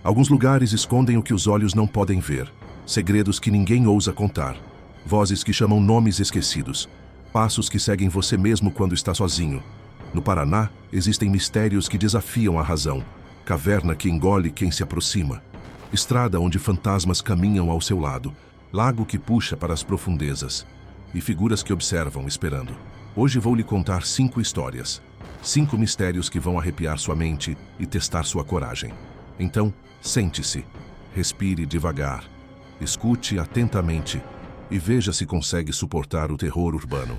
Alguns lugares escondem o que os olhos não podem ver, segredos que ninguém ousa contar, vozes que chamam nomes esquecidos, passos que seguem você mesmo quando está sozinho. No Paraná, existem mistérios que desafiam a razão, caverna que engole quem se aproxima, estrada onde fantasmas caminham ao seu lado, lago que puxa para as profundezas e figuras que observam esperando. Hoje vou lhe contar 5 histórias, 5 mistérios que vão arrepiar sua mente e testar sua coragem. Então, sente-se, respire devagar, escute atentamente e veja se consegue suportar o terror urbano.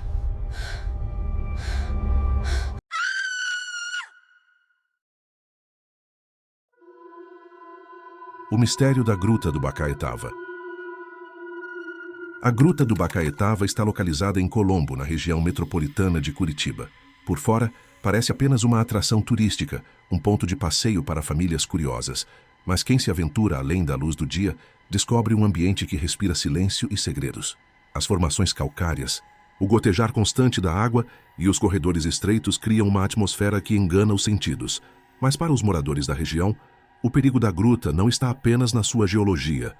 O mistério da Gruta do Bacaetava. A Gruta do Bacaetava está localizada em Colombo, na região metropolitana de Curitiba. Por fora, parece apenas uma atração turística, um ponto de passeio para famílias curiosas. Mas quem se aventura além da luz do dia, descobre um ambiente que respira silêncio e segredos. As formações calcárias, o gotejar constante da água e os corredores estreitos criam uma atmosfera que engana os sentidos. Mas para os moradores da região, o perigo da gruta não está apenas na sua geologia,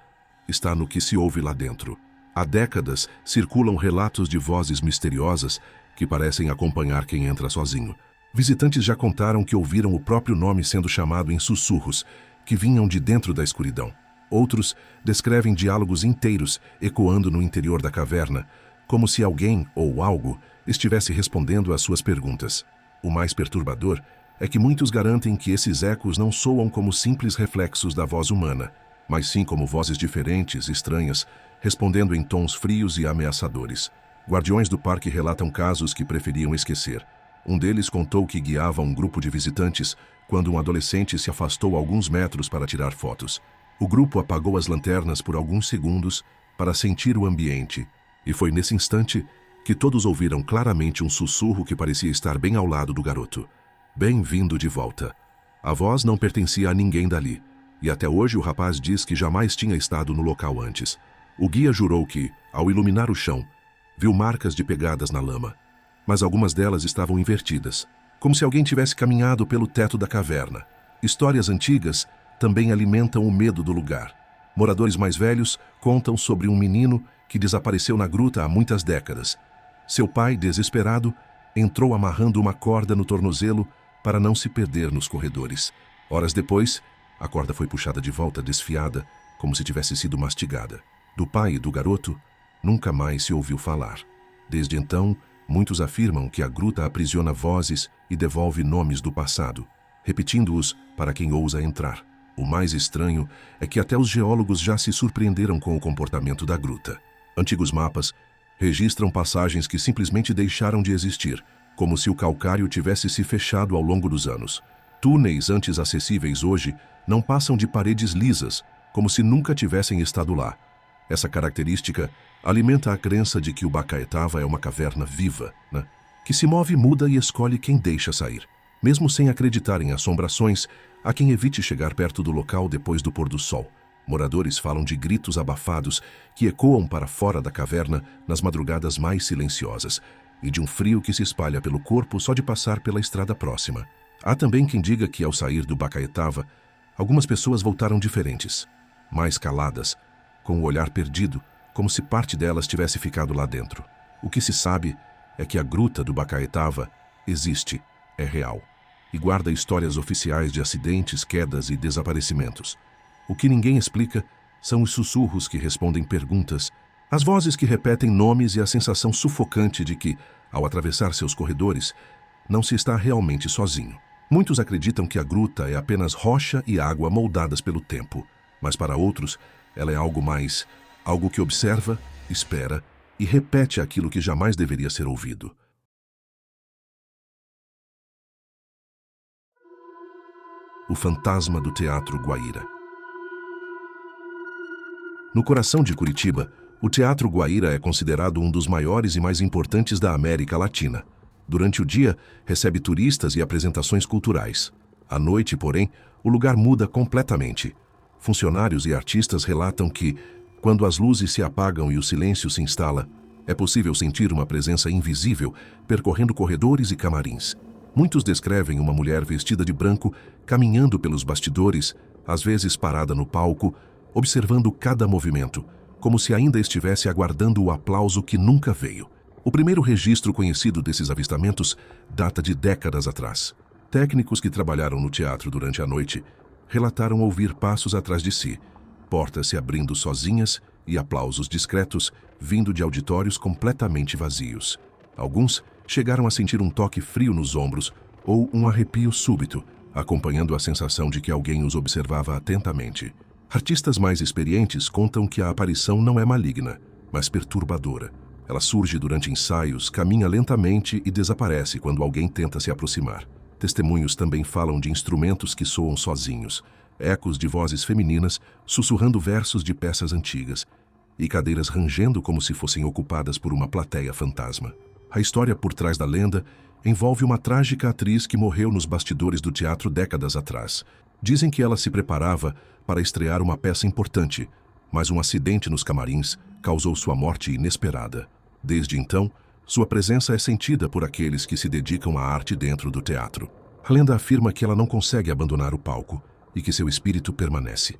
está no que se ouve lá dentro. Há décadas circulam relatos de vozes misteriosas que parecem acompanhar quem entra sozinho. Visitantes já contaram que ouviram o próprio nome sendo chamado em sussurros, que vinham de dentro da escuridão. Outros descrevem diálogos inteiros ecoando no interior da caverna, como se alguém ou algo estivesse respondendo às suas perguntas. O mais perturbador é que muitos garantem que esses ecos não soam como simples reflexos da voz humana, mas sim como vozes diferentes, estranhas, respondendo em tons frios e ameaçadores. Guardiões do parque relatam casos que preferiam esquecer. Um deles contou que guiava um grupo de visitantes quando um adolescente se afastou alguns metros para tirar fotos. O grupo apagou as lanternas por alguns segundos para sentir o ambiente, e foi nesse instante que todos ouviram claramente um sussurro que parecia estar bem ao lado do garoto. Bem-vindo de volta. A voz não pertencia a ninguém dali, e até hoje o rapaz diz que jamais tinha estado no local antes. O guia jurou que, ao iluminar o chão, viu marcas de pegadas na lama, mas algumas delas estavam invertidas, como se alguém tivesse caminhado pelo teto da caverna. Histórias antigas também alimentam o medo do lugar. Moradores mais velhos contam sobre um menino que desapareceu na gruta há muitas décadas. Seu pai, desesperado, entrou amarrando uma corda no tornozelo para não se perder nos corredores. Horas depois, a corda foi puxada de volta desfiada, como se tivesse sido mastigada. Do pai e do garoto, nunca mais se ouviu falar. Desde então, muitos afirmam que a gruta aprisiona vozes e devolve nomes do passado, repetindo-os para quem ousa entrar. O mais estranho é que até os geólogos já se surpreenderam com o comportamento da gruta. Antigos mapas registram passagens que simplesmente deixaram de existir, como se o calcário tivesse se fechado ao longo dos anos. Túneis antes acessíveis hoje não passam de paredes lisas, como se nunca tivessem estado lá. Essa característica alimenta a crença de que o Bacaetava é uma caverna viva, que se move, muda e escolhe quem deixa sair. Mesmo sem acreditar em assombrações, há quem evite chegar perto do local depois do pôr do sol. Moradores falam de gritos abafados que ecoam para fora da caverna nas madrugadas mais silenciosas, e de um frio que se espalha pelo corpo só de passar pela estrada próxima. Há também quem diga que, ao sair do Bacaetava, algumas pessoas voltaram diferentes, mais caladas, com o olhar perdido, como se parte delas tivesse ficado lá dentro. O que se sabe é que a Gruta do Bacaetava existe, é real, e guarda histórias oficiais de acidentes, quedas e desaparecimentos. O que ninguém explica são os sussurros que respondem perguntas, as vozes que repetem nomes e a sensação sufocante de que, ao atravessar seus corredores, não se está realmente sozinho. Muitos acreditam que a gruta é apenas rocha e água moldadas pelo tempo, mas para outros, ela é algo mais, algo que observa, espera e repete aquilo que jamais deveria ser ouvido. O fantasma do Teatro Guaíra. No coração de Curitiba, o Teatro Guaíra é considerado um dos maiores e mais importantes da América Latina. Durante o dia, recebe turistas e apresentações culturais. À noite, porém, o lugar muda completamente. Funcionários e artistas relatam que, quando as luzes se apagam e o silêncio se instala, é possível sentir uma presença invisível percorrendo corredores e camarins. Muitos descrevem uma mulher vestida de branco caminhando pelos bastidores, às vezes parada no palco, observando cada movimento, como se ainda estivesse aguardando o aplauso que nunca veio. O primeiro registro conhecido desses avistamentos data de décadas atrás. Técnicos que trabalharam no teatro durante a noite relataram ouvir passos atrás de si, portas se abrindo sozinhas e aplausos discretos vindo de auditórios completamente vazios. Alguns chegaram a sentir um toque frio nos ombros ou um arrepio súbito, acompanhando a sensação de que alguém os observava atentamente. Artistas mais experientes contam que a aparição não é maligna, mas perturbadora. Ela surge durante ensaios, caminha lentamente e desaparece quando alguém tenta se aproximar. Testemunhos também falam de instrumentos que soam sozinhos, ecos de vozes femininas sussurrando versos de peças antigas e cadeiras rangendo como se fossem ocupadas por uma plateia fantasma. A história por trás da lenda envolve uma trágica atriz que morreu nos bastidores do teatro décadas atrás. Dizem que ela se preparava para estrear uma peça importante, mas um acidente nos camarins causou sua morte inesperada. Desde então, sua presença é sentida por aqueles que se dedicam à arte dentro do teatro. A lenda afirma que ela não consegue abandonar o palco e que seu espírito permanece,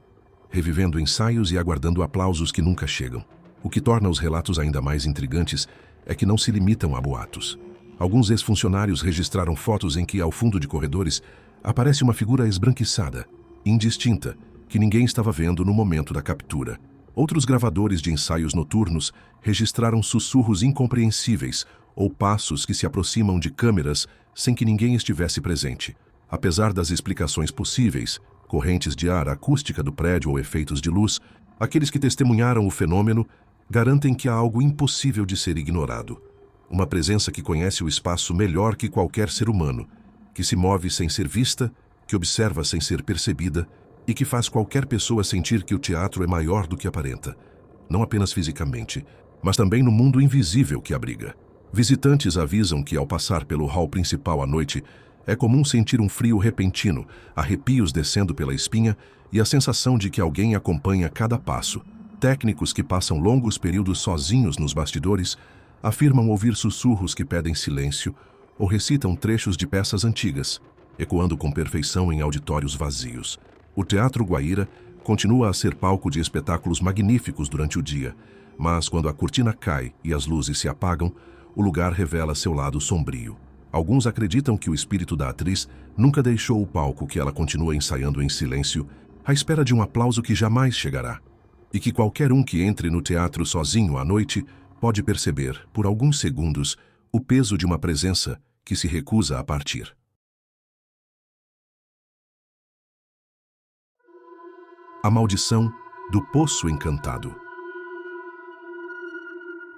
revivendo ensaios e aguardando aplausos que nunca chegam. O que torna os relatos ainda mais intrigantes é que não se limitam a boatos. Alguns ex-funcionários registraram fotos em que, ao fundo de corredores, aparece uma figura esbranquiçada, indistinta, que ninguém estava vendo no momento da captura. Outros gravadores de ensaios noturnos registraram sussurros incompreensíveis ou passos que se aproximam de câmeras sem que ninguém estivesse presente. Apesar das explicações possíveis, correntes de ar, acústica do prédio ou efeitos de luz, aqueles que testemunharam o fenômeno garantem que há algo impossível de ser ignorado. Uma presença que conhece o espaço melhor que qualquer ser humano, que se move sem ser vista, que observa sem ser percebida e que faz qualquer pessoa sentir que o teatro é maior do que aparenta, não apenas fisicamente, mas também no mundo invisível que abriga. Visitantes avisam que, ao passar pelo hall principal à noite, é comum sentir um frio repentino, arrepios descendo pela espinha e a sensação de que alguém acompanha cada passo. Técnicos que passam longos períodos sozinhos nos bastidores afirmam ouvir sussurros que pedem silêncio ou recitam trechos de peças antigas, ecoando com perfeição em auditórios vazios. O Teatro Guaíra continua a ser palco de espetáculos magníficos durante o dia, mas quando a cortina cai e as luzes se apagam, o lugar revela seu lado sombrio. Alguns acreditam que o espírito da atriz nunca deixou o palco, que ela continua ensaiando em silêncio, à espera de um aplauso que jamais chegará, e que qualquer um que entre no teatro sozinho à noite pode perceber, por alguns segundos, o peso de uma presença que se recusa a partir. A maldição do Poço Encantado.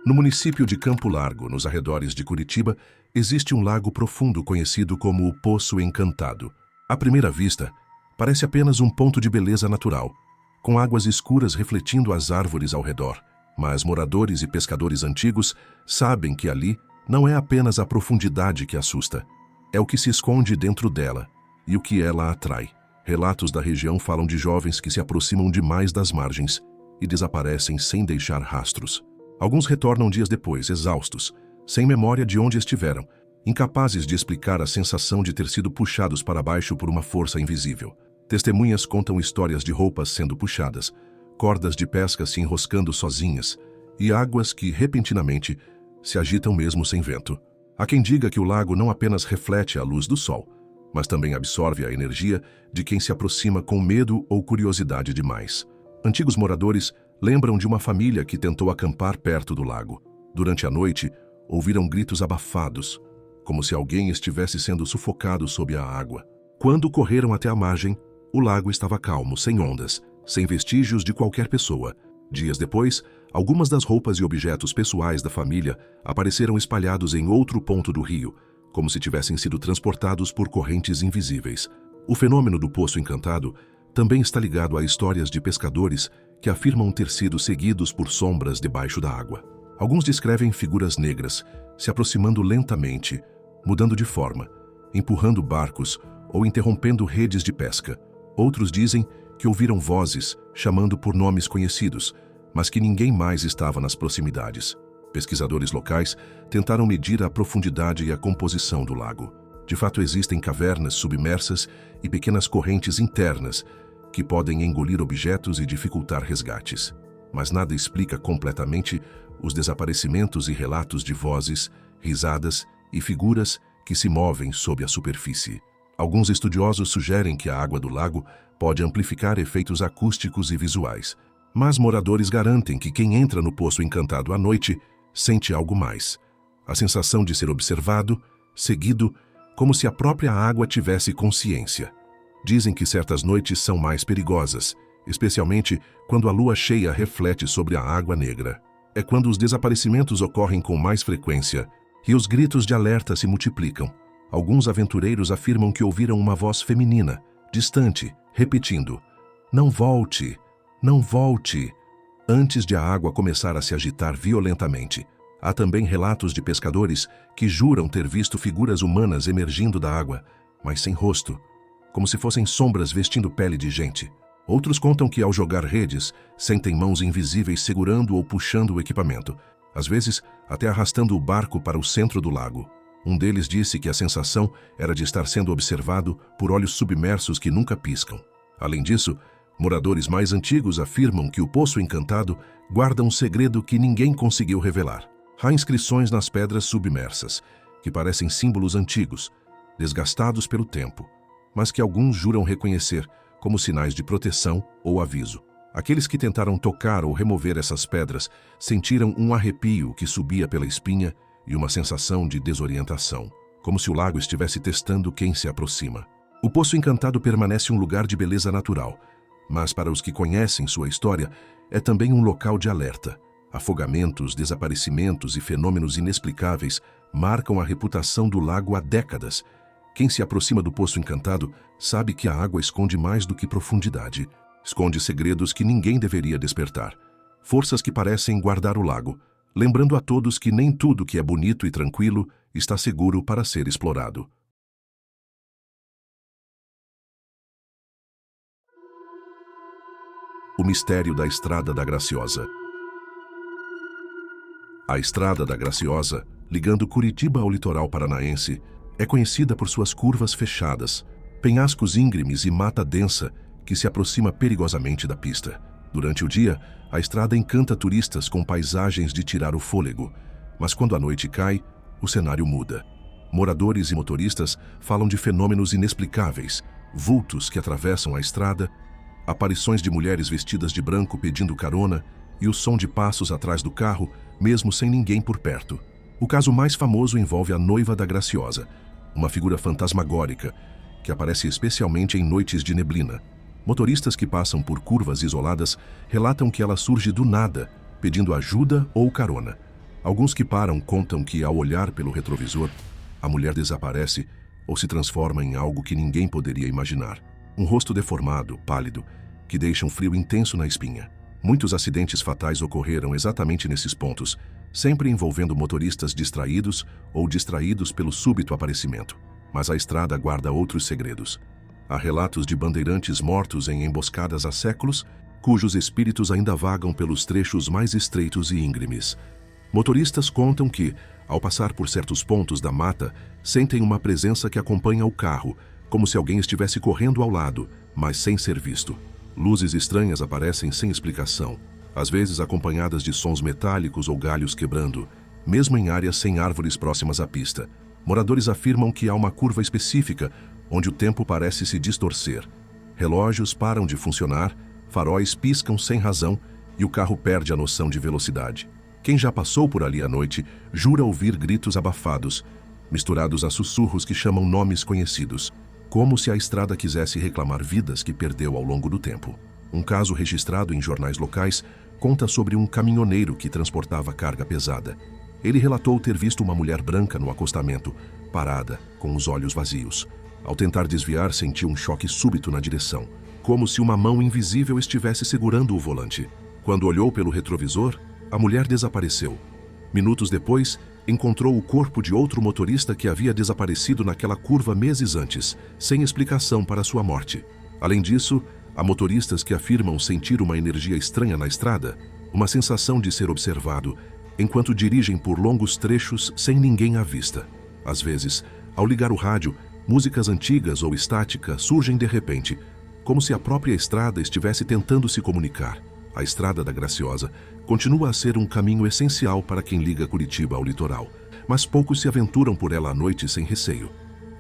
No município de Campo Largo, nos arredores de Curitiba, existe um lago profundo conhecido como o Poço Encantado. À primeira vista, parece apenas um ponto de beleza natural, com águas escuras refletindo as árvores ao redor. Mas moradores e pescadores antigos sabem que ali não é apenas a profundidade que assusta, é o que se esconde dentro dela e o que ela atrai. Relatos da região falam de jovens que se aproximam demais das margens e desaparecem sem deixar rastros. Alguns retornam dias depois, exaustos, sem memória de onde estiveram, incapazes de explicar a sensação de ter sido puxados para baixo por uma força invisível. Testemunhas contam histórias de roupas sendo puxadas, cordas de pesca se enroscando sozinhas e águas que, repentinamente, se agitam mesmo sem vento. Há quem diga que o lago não apenas reflete a luz do sol, mas também absorve a energia de quem se aproxima com medo ou curiosidade demais. Antigos moradores lembram de uma família que tentou acampar perto do lago. Durante a noite, ouviram gritos abafados, como se alguém estivesse sendo sufocado sob a água. Quando correram até a margem, o lago estava calmo, sem ondas, sem vestígios de qualquer pessoa. Dias depois, algumas das roupas e objetos pessoais da família apareceram espalhados em outro ponto do rio, como se tivessem sido transportados por correntes invisíveis. O fenômeno do Poço Encantado também está ligado a histórias de pescadores que afirmam ter sido seguidos por sombras debaixo da água. Alguns descrevem figuras negras se aproximando lentamente, mudando de forma, empurrando barcos ou interrompendo redes de pesca. Outros dizem que ouviram vozes chamando por nomes conhecidos, mas que ninguém mais estava nas proximidades. Pesquisadores locais tentaram medir a profundidade e a composição do lago. De fato, existem cavernas submersas e pequenas correntes internas que podem engolir objetos e dificultar resgates. Mas nada explica completamente os desaparecimentos e relatos de vozes, risadas e figuras que se movem sob a superfície. Alguns estudiosos sugerem que a água do lago pode amplificar efeitos acústicos e visuais, mas moradores garantem que quem entra no Poço Encantado à noite sente algo mais. A sensação de ser observado, seguido, como se a própria água tivesse consciência. Dizem que certas noites são mais perigosas, especialmente quando a lua cheia reflete sobre a água negra. É quando os desaparecimentos ocorrem com mais frequência e os gritos de alerta se multiplicam. Alguns aventureiros afirmam que ouviram uma voz feminina, distante, repetindo: "Não volte, não volte", antes de a água começar a se agitar violentamente. Há também relatos de pescadores que juram ter visto figuras humanas emergindo da água, mas sem rosto, como se fossem sombras vestindo pele de gente. Outros contam que, ao jogar redes, sentem mãos invisíveis segurando ou puxando o equipamento, às vezes até arrastando o barco para o centro do lago. Um deles disse que a sensação era de estar sendo observado por olhos submersos que nunca piscam. Além disso, moradores mais antigos afirmam que o Poço Encantado guarda um segredo que ninguém conseguiu revelar. Há inscrições nas pedras submersas, que parecem símbolos antigos, desgastados pelo tempo, mas que alguns juram reconhecer como sinais de proteção ou aviso. Aqueles que tentaram tocar ou remover essas pedras sentiram um arrepio que subia pela espinha e uma sensação de desorientação, como se o lago estivesse testando quem se aproxima. O Poço Encantado permanece um lugar de beleza natural, mas para os que conhecem sua história, é também um local de alerta. Afogamentos, desaparecimentos e fenômenos inexplicáveis marcam a reputação do lago há décadas. Quem se aproxima do Poço Encantado sabe que a água esconde mais do que profundidade. Esconde segredos que ninguém deveria despertar. Forças que parecem guardar o lago, lembrando a todos que nem tudo que é bonito e tranquilo está seguro para ser explorado. O mistério da Estrada da Graciosa. A Estrada da Graciosa, ligando Curitiba ao litoral paranaense, é conhecida por suas curvas fechadas, penhascos íngremes e mata densa que se aproxima perigosamente da pista. Durante o dia, a estrada encanta turistas com paisagens de tirar o fôlego, mas quando a noite cai, o cenário muda. Moradores e motoristas falam de fenômenos inexplicáveis, vultos que atravessam a estrada, aparições de mulheres vestidas de branco pedindo carona e o som de passos atrás do carro, mesmo sem ninguém por perto. O caso mais famoso envolve a Noiva da Graciosa, uma figura fantasmagórica que aparece especialmente em noites de neblina. Motoristas que passam por curvas isoladas relatam que ela surge do nada, pedindo ajuda ou carona. Alguns que param contam que, ao olhar pelo retrovisor, a mulher desaparece ou se transforma em algo que ninguém poderia imaginar. Um rosto deformado, pálido, que deixa um frio intenso na espinha. Muitos acidentes fatais ocorreram exatamente nesses pontos, sempre envolvendo motoristas distraídos ou distraídos pelo súbito aparecimento. Mas a estrada guarda outros segredos. Há relatos de bandeirantes mortos em emboscadas há séculos, cujos espíritos ainda vagam pelos trechos mais estreitos e íngremes. Motoristas contam que, ao passar por certos pontos da mata, sentem uma presença que acompanha o carro, como se alguém estivesse correndo ao lado, mas sem ser visto. Luzes estranhas aparecem sem explicação, às vezes acompanhadas de sons metálicos ou galhos quebrando, mesmo em áreas sem árvores próximas à pista. Moradores afirmam que há uma curva específica onde o tempo parece se distorcer. Relógios param de funcionar, faróis piscam sem razão e o carro perde a noção de velocidade. Quem já passou por ali à noite jura ouvir gritos abafados, misturados a sussurros que chamam nomes conhecidos, como se a estrada quisesse reclamar vidas que perdeu ao longo do tempo. Um caso registrado em jornais locais conta sobre um caminhoneiro que transportava carga pesada. Ele relatou ter visto uma mulher branca no acostamento, parada, com os olhos vazios. Ao tentar desviar, sentiu um choque súbito na direção, como se uma mão invisível estivesse segurando o volante. Quando olhou pelo retrovisor, a mulher desapareceu. Minutos depois, encontrou o corpo de outro motorista que havia desaparecido naquela curva meses antes, sem explicação para sua morte. Além disso, há motoristas que afirmam sentir uma energia estranha na estrada, uma sensação de ser observado, enquanto dirigem por longos trechos sem ninguém à vista. Às vezes, ao ligar o rádio, músicas antigas ou estática surgem de repente, como se a própria estrada estivesse tentando se comunicar. A Estrada da Graciosa continua a ser um caminho essencial para quem liga Curitiba ao litoral, mas poucos se aventuram por ela à noite sem receio.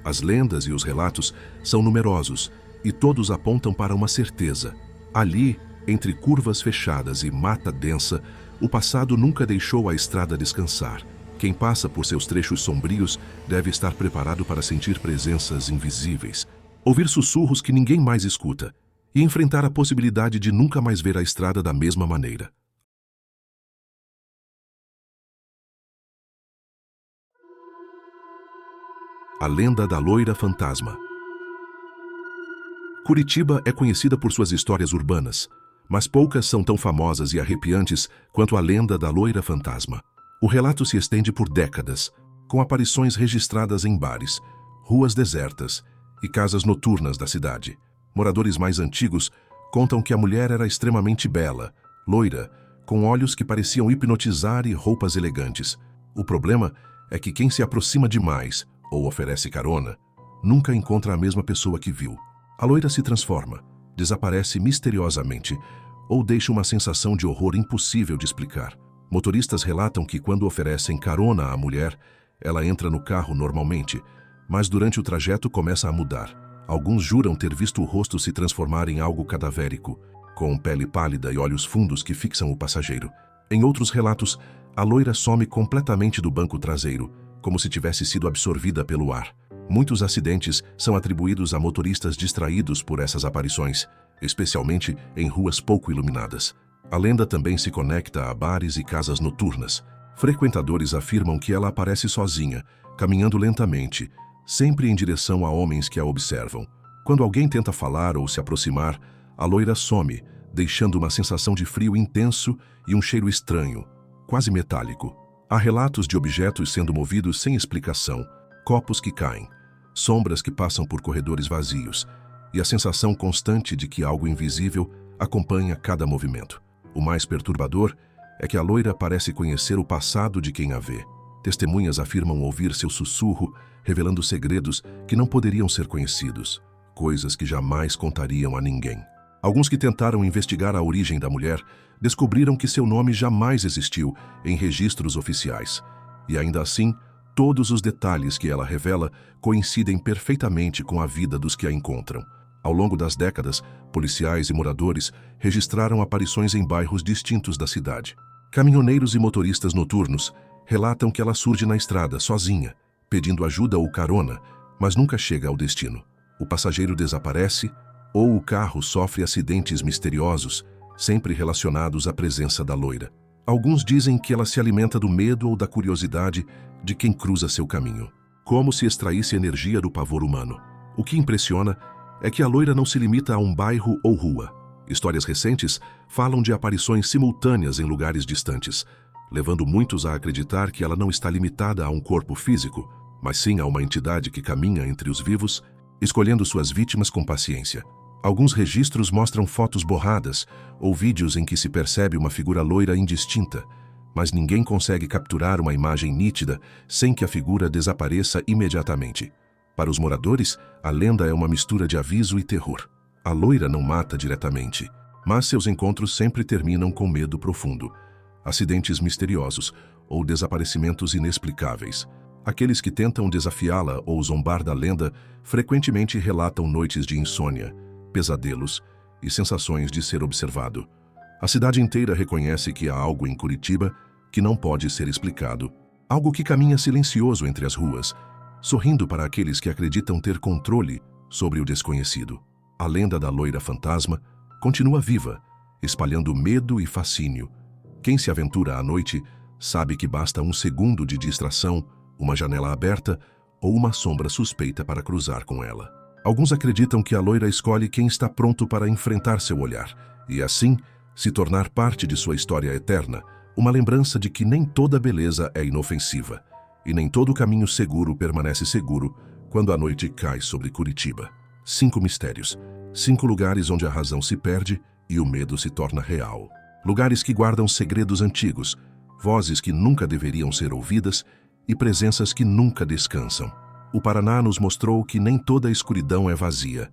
As lendas e os relatos são numerosos e todos apontam para uma certeza. Ali, entre curvas fechadas e mata densa, o passado nunca deixou a estrada descansar. Quem passa por seus trechos sombrios deve estar preparado para sentir presenças invisíveis, ouvir sussurros que ninguém mais escuta e enfrentar a possibilidade de nunca mais ver a estrada da mesma maneira. A lenda da loira fantasma. Curitiba é conhecida por suas histórias urbanas, mas poucas são tão famosas e arrepiantes quanto a lenda da loira fantasma. O relato se estende por décadas, com aparições registradas em bares, ruas desertas e casas noturnas da cidade. Moradores mais antigos contam que a mulher era extremamente bela, loira, com olhos que pareciam hipnotizar e roupas elegantes. O problema é que quem se aproxima demais ou oferece carona nunca encontra a mesma pessoa que viu. A loira se transforma, desaparece misteriosamente ou deixa uma sensação de horror impossível de explicar. Motoristas relatam que quando oferecem carona à mulher, ela entra no carro normalmente, mas durante o trajeto começa a mudar. Alguns juram ter visto o rosto se transformar em algo cadavérico, com pele pálida e olhos fundos que fixam o passageiro. Em outros relatos, a loira some completamente do banco traseiro, como se tivesse sido absorvida pelo ar. Muitos acidentes são atribuídos a motoristas distraídos por essas aparições, especialmente em ruas pouco iluminadas. A lenda também se conecta a bares e casas noturnas. Frequentadores afirmam que ela aparece sozinha, caminhando lentamente, sempre em direção a homens que a observam. Quando alguém tenta falar ou se aproximar, a loira some, deixando uma sensação de frio intenso e um cheiro estranho, quase metálico. Há relatos de objetos sendo movidos sem explicação, copos que caem, sombras que passam por corredores vazios e a sensação constante de que algo invisível acompanha cada movimento. O mais perturbador é que a loira parece conhecer o passado de quem a vê. Testemunhas afirmam ouvir seu sussurro, revelando segredos que não poderiam ser conhecidos, coisas que jamais contariam a ninguém. Alguns que tentaram investigar a origem da mulher descobriram que seu nome jamais existiu em registros oficiais. E ainda assim, todos os detalhes que ela revela coincidem perfeitamente com a vida dos que a encontram. Ao longo das décadas, policiais e moradores registraram aparições em bairros distintos da cidade. Caminhoneiros e motoristas noturnos relatam que ela surge na estrada, sozinha, pedindo ajuda ou carona, mas nunca chega ao destino. O passageiro desaparece ou o carro sofre acidentes misteriosos, sempre relacionados à presença da loira. Alguns dizem que ela se alimenta do medo ou da curiosidade de quem cruza seu caminho, como se extraísse energia do pavor humano. O que impressiona é que a loira não se limita a um bairro ou rua. Histórias recentes falam de aparições simultâneas em lugares distantes, levando muitos a acreditar que ela não está limitada a um corpo físico, mas sim a uma entidade que caminha entre os vivos, escolhendo suas vítimas com paciência. Alguns registros mostram fotos borradas ou vídeos em que se percebe uma figura loira indistinta, mas ninguém consegue capturar uma imagem nítida sem que a figura desapareça imediatamente. Para os moradores, a lenda é uma mistura de aviso e terror. A loira não mata diretamente, mas seus encontros sempre terminam com medo profundo, acidentes misteriosos ou desaparecimentos inexplicáveis. Aqueles que tentam desafiá-la ou zombar da lenda frequentemente relatam noites de insônia, pesadelos e sensações de ser observado. A cidade inteira reconhece que há algo em Curitiba que não pode ser explicado, algo que caminha silencioso entre as ruas, sorrindo para aqueles que acreditam ter controle sobre o desconhecido. A lenda da loira fantasma continua viva, espalhando medo e fascínio. Quem se aventura à noite sabe que basta um segundo de distração, uma janela aberta ou uma sombra suspeita para cruzar com ela. Alguns acreditam que a loira escolhe quem está pronto para enfrentar seu olhar e, assim, se tornar parte de sua história eterna, uma lembrança de que nem toda beleza é inofensiva e nem todo caminho seguro permanece seguro quando a noite cai sobre Curitiba. 5 mistérios, 5 lugares onde a razão se perde e o medo se torna real. Lugares que guardam segredos antigos, vozes que nunca deveriam ser ouvidas e presenças que nunca descansam. O Paraná nos mostrou que nem toda a escuridão é vazia,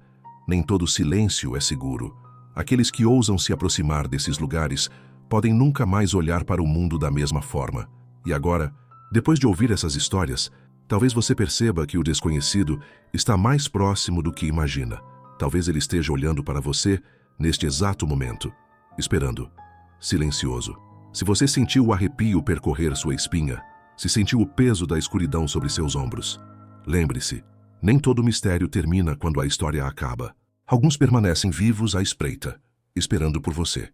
Nem todo silêncio é seguro. Aqueles que ousam se aproximar desses lugares podem nunca mais olhar para o mundo da mesma forma. E agora, depois de ouvir essas histórias, talvez você perceba que o desconhecido está mais próximo do que imagina. Talvez ele esteja olhando para você neste exato momento, esperando, silencioso. Se você sentiu o arrepio percorrer sua espinha, se sentiu o peso da escuridão sobre seus ombros, lembre-se, nem todo mistério termina quando a história acaba. Alguns permanecem vivos à espreita, esperando por você.